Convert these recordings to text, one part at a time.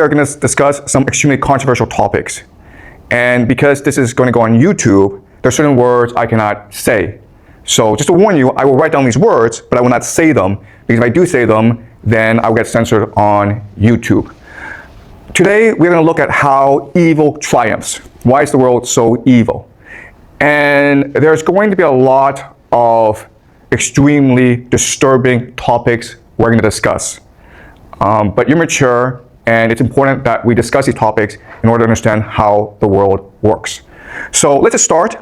We're going to discuss some extremely controversial topics. And because this is going to go on YouTube, there are certain words I cannot say. So just to warn you, I will write down these words, but I will not say them, because if I do say them, then I will get censored on YouTube. Today, we're going to look at how evil triumphs. Why is the world so evil? And there's going to be a lot of extremely disturbing topics we're going to discuss. But you're mature, and it's important that we discuss these topics in order to understand how the world works. So let's just start.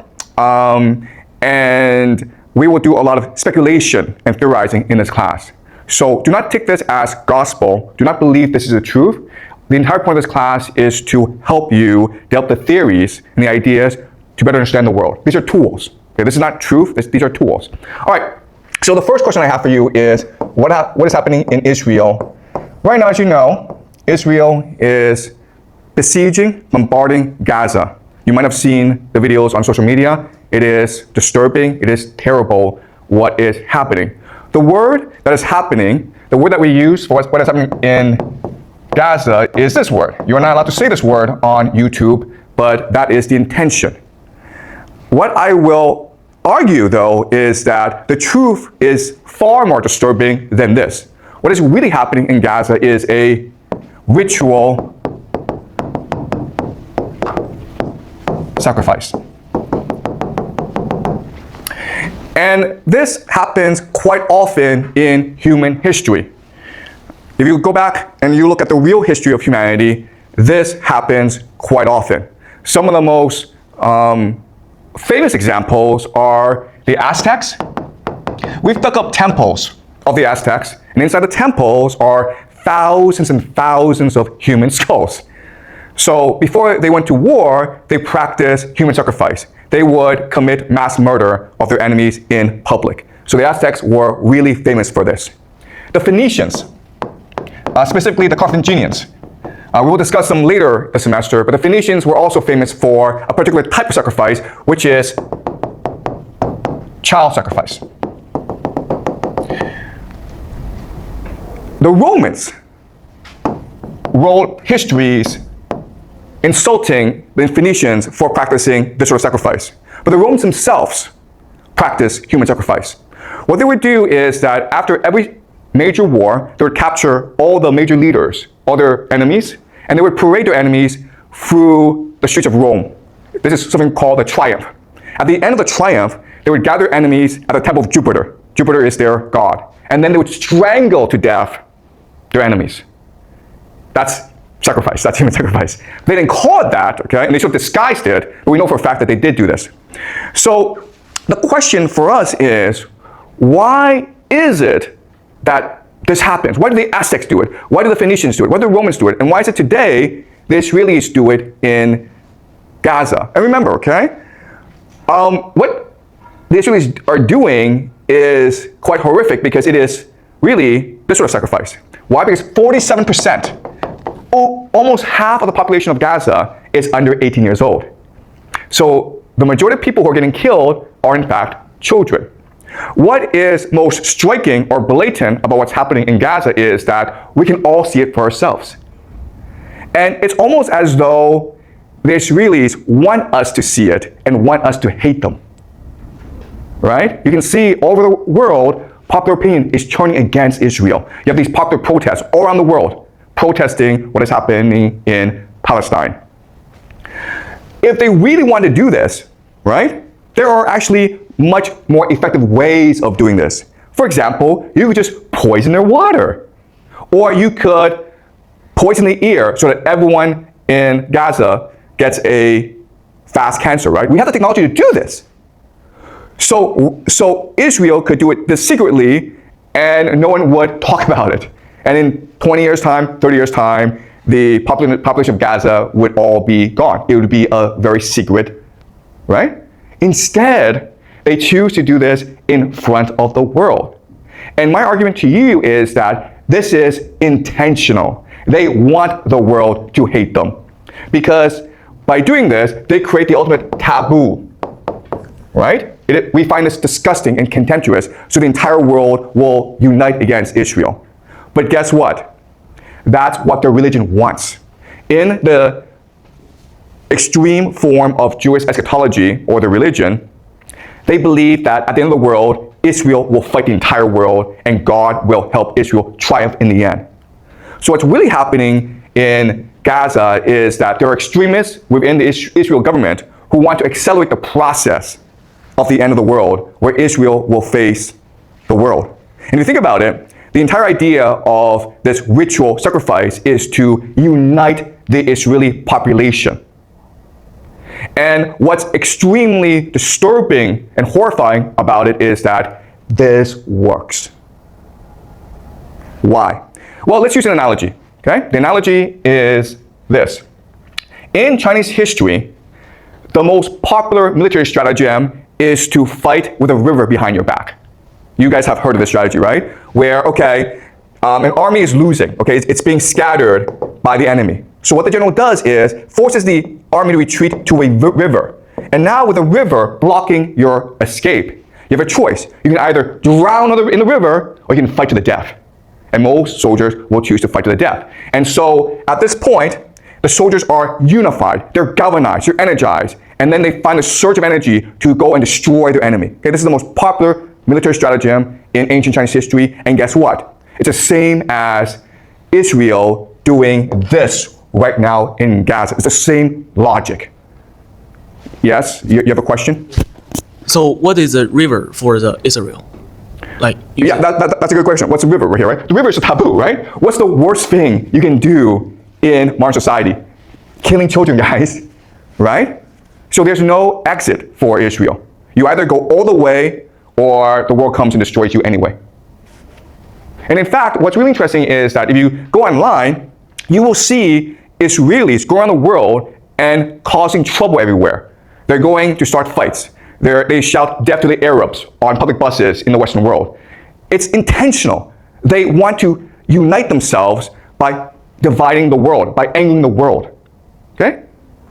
And we will do a lot of speculation and theorizing in this class. So do not take this as gospel. Do not believe this is the truth. The entire point of this class is to help you develop the theories and the ideas to better understand the world. These are tools. Okay? This is not truth. These are tools. All right. So the first question I have for you is, what is happening in Israel? Right now, as you know, Israel is besieging, bombarding Gaza. You might have seen the videos on social media. It is disturbing. It is terrible what is happening. The word that is happening, the word that we use for what is happening in Gaza is this word. You're not allowed to say this word on YouTube, but that is the intention. What I will argue, though, is that the truth is far more disturbing than this. What is really happening in Gaza is a ritual sacrifice. And this happens quite often in human history. If you go back and you look at the real history of humanity, this happens quite often. Some of the most famous examples are the Aztecs. We've dug up temples of the Aztecs, and inside the temples are thousands and thousands of human skulls. So before they went to war, they practiced human sacrifice. They would commit mass murder of their enemies in public. So the Aztecs were really famous for this. The Phoenicians, specifically the Carthaginians, we will discuss them later this semester, but the Phoenicians were also famous for a particular type of sacrifice, which is child sacrifice. The Romans wrote histories insulting the Phoenicians for practicing this sort of sacrifice. But the Romans themselves practiced human sacrifice. What they would do is that after every major war, they would capture all the major leaders, all their enemies, and they would parade their enemies through the streets of Rome. This is something called a triumph. At the end of the triumph, they would gather enemies at the temple of Jupiter. Jupiter is their god. And then they would strangle to death their enemies. That's sacrifice. That's human sacrifice. They didn't call it that, okay? And they sort of disguised it, but we know for a fact that they did do this. So the question for us is, why is it that this happens? Why do the Aztecs do it? Why do the Phoenicians do it? Why do the Romans do it? And why is it today the Israelis do it in Gaza? And remember, okay, what the Israelis are doing is quite horrific because it is really this sort of sacrifice. Why? Because 47%, almost half of the population of Gaza is under 18 years old. So the majority of people who are getting killed are in fact children. What is most striking or blatant about what's happening in Gaza is that we can all see it for ourselves. And it's almost as though the Israelis want us to see it and want us to hate them. Right? You can see all over the world, popular opinion is turning against Israel. You have these popular protests all around the world protesting what is happening in Palestine. If they really want to do this, right, there are actually much more effective ways of doing this. For example, you could just poison their water. Or you could poison the air so that everyone in Gaza gets a fast cancer, right? We have the technology to do this. So Israel could do it this secretly and no one would talk about it. And in 20 years' time, 30 years' time, the population of Gaza would all be gone. It would be a very secret, right? Instead, they choose to do this in front of the world. And my argument to you is that this is intentional. They want the world to hate them. Because by doing this, they create the ultimate taboo, right? We find this disgusting and contemptuous, so the entire world will unite against Israel. But guess what? That's what their religion wants. in the extreme form of Jewish eschatology or the religion, they believe that at the end of the world, Israel will fight the entire world and God will help Israel triumph in the end. So what's really happening in Gaza is that there are extremists within the Israel government who want to accelerate the process of the end of the world where Israel will face the world. And if you think about it, the entire idea of this ritual sacrifice is to unite the Israeli population. And what's extremely disturbing and horrifying about it is that this works. Why? Well, let's use an analogy, okay? The analogy is this. In Chinese history, the most popular military stratagem is to fight with a river behind your back. You guys have heard of this strategy, right? Where, okay, an army is losing, okay? It's being scattered by the enemy. So what the general does is forces the army to retreat to a river. And now with a river blocking your escape, you have a choice. You can either drown in the river or you can fight to the death. And most soldiers will choose to fight to the death. And so at this point, the soldiers are unified, they're galvanized, they're energized, and then they find a surge of energy to go and destroy their enemy. Okay, this is the most popular military stratagem in ancient Chinese history, and guess what? It's the same as Israel doing this right now in Gaza. It's the same logic. Yes, you have a question? So what is a river for the Israel? Yeah, that's a good question. What's a river right here, right? The river is a taboo, right? What's the worst thing you can do in modern society? Killing children, guys, right? So there's no exit for Israel. You either go all the way or the world comes and destroys you anyway. And in fact, what's really interesting is that if you go online, you will see Israelis go around the world and causing trouble everywhere. They're going to start fights. They shout death to the Arabs on public buses in the Western world. It's intentional. They want to unite themselves by dividing the world, by angering the world. Okay?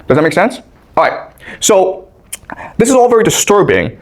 Does that make sense? All right. So this is all very disturbing